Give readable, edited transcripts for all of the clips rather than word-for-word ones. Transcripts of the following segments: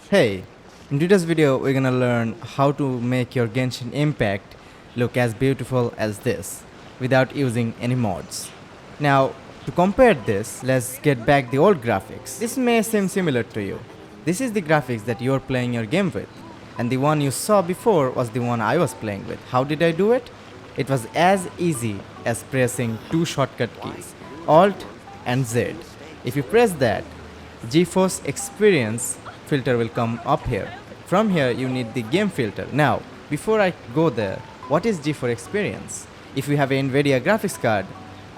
Hey, in today's video we're gonna learn how to make your Genshin Impact look as beautiful as this without using any mods. Now, to compare this, let's get back the old graphics. This may seem similar to you. This is the graphics that you're playing your game with, and the one you saw before was the one I was playing with. How did I do it? It was as easy as pressing two shortcut keys, Alt and Z. If you press that, Geforce experience filter will come up here. From here you need the game filter. Now, before I go there, what is Geforce experience? If you have an Nvidia graphics card,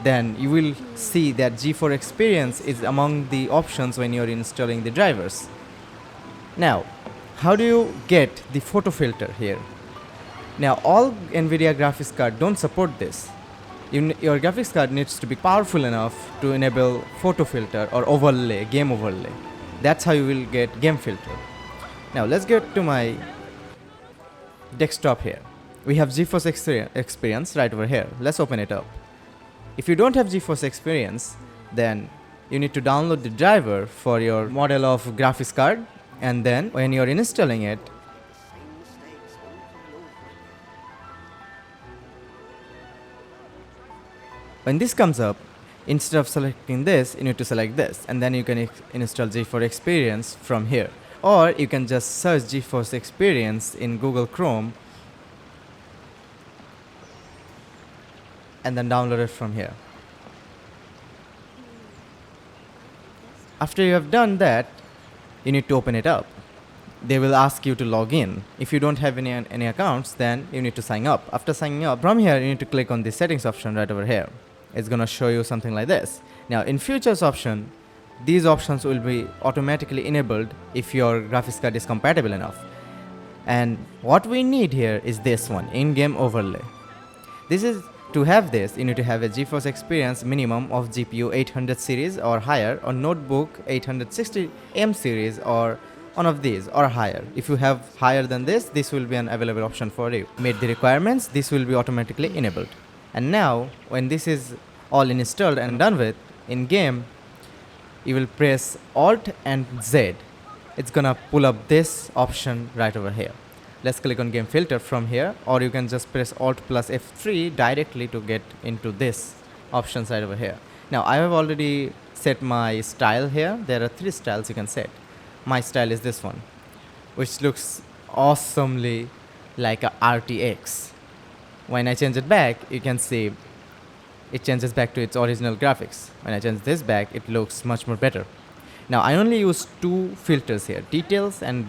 then you will see that Geforce experience is among the options when you're installing the drivers. Now, how do you get the photo filter here? Now, all Nvidia graphics card don't support this. Your graphics card needs to be powerful enough to enable photo filter or overlay, game overlay. That's how you will get game filter. Now let's get to my desktop here. We have GeForce Experience right over here. Let's open it up. If you don't have GeForce Experience, then you need to download the driver for your model of graphics card, and then when you're installing it, when this comes up, instead of selecting this, you need to select this, and then you can install GeForce Experience from here. Or you can just search GeForce Experience in Google Chrome and then download it from here. After you have done that, you need to open it up. They will ask you to log in. If you don't have any accounts, then you need to sign up. After signing up, from here you need to click on the settings option right over here. It's gonna show you something like this. Now in futures option, these options will be automatically enabled if your graphics card is compatible enough. And what we need here is this one, in-game overlay. This is to have this, you need to have a GeForce Experience minimum of GPU 800 series or higher, or notebook 860M series, or one of these or higher. If you have higher than this will be an available option for you. Meet the requirements, this will be automatically enabled. And now when this is all installed and done with, in game you will press Alt and Z. It's gonna pull up this option right over here. Let's click on game filter from here, or you can just press Alt plus F3 directly to get into this options right over here. Now I have already set my style here. There are 3 styles you can set. My style is this one, which looks awesomely like a RTX. When I change it back, you can see it changes back to its original graphics. When I change this back, it looks much more better. Now I only use 2 filters here, details and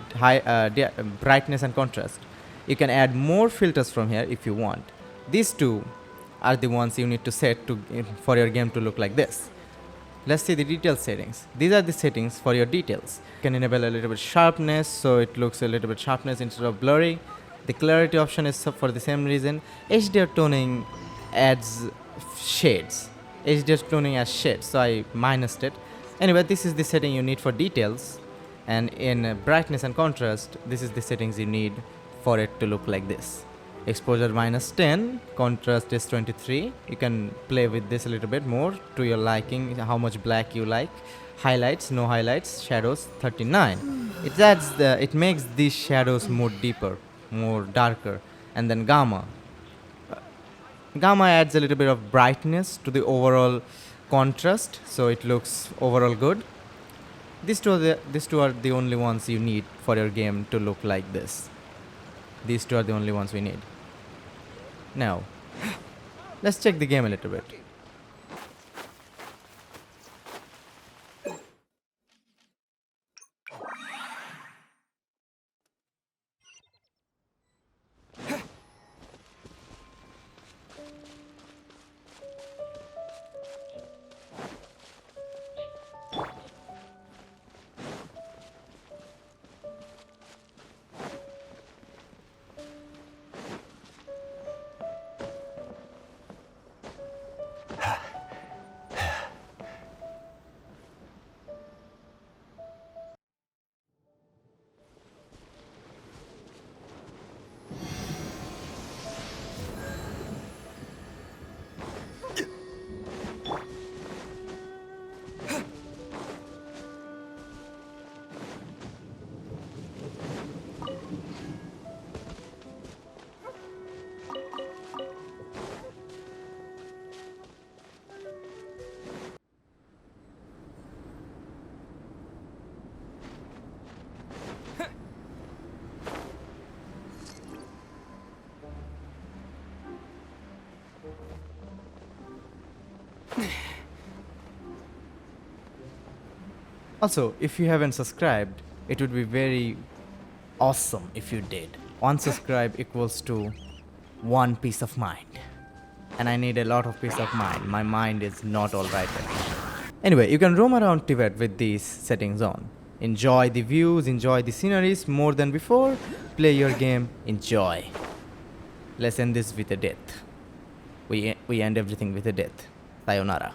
brightness and contrast. You can add more filters from here if you want. These 2 are the ones you need to set for your game to look like this. Let's see the detail settings. These are the settings for your details. You can enable a little bit sharpness, so it looks a little bit sharpness instead of blurry. The clarity option is for the same reason. HDR toning adds shades. HDR toning as shades, so I minused it. Anyway, this is the setting you need for details, and in brightness and contrast, this is the settings you need for it to look like this. Exposure -10, contrast is 23. You can play with this a little bit more to your liking, how much black you like. Highlights, no highlights, shadows 39. It makes these shadows more deeper, more darker. And then gamma. Gamma adds a little bit of brightness to the overall contrast, so it looks overall good. These two are the only ones you need for your game to look like this. These 2 are the only ones we need. Now, let's check the game a little bit. Also, if you haven't subscribed, it would be very awesome if you did. One subscribe equals to one peace of mind. And I need a lot of peace of mind. My mind is not alright right now. Anyway, you can roam around Tibet with these settings on. Enjoy the views, enjoy the sceneries more than before. Play your game, enjoy. Let's end this with a death. We end everything with a death. Sayonara.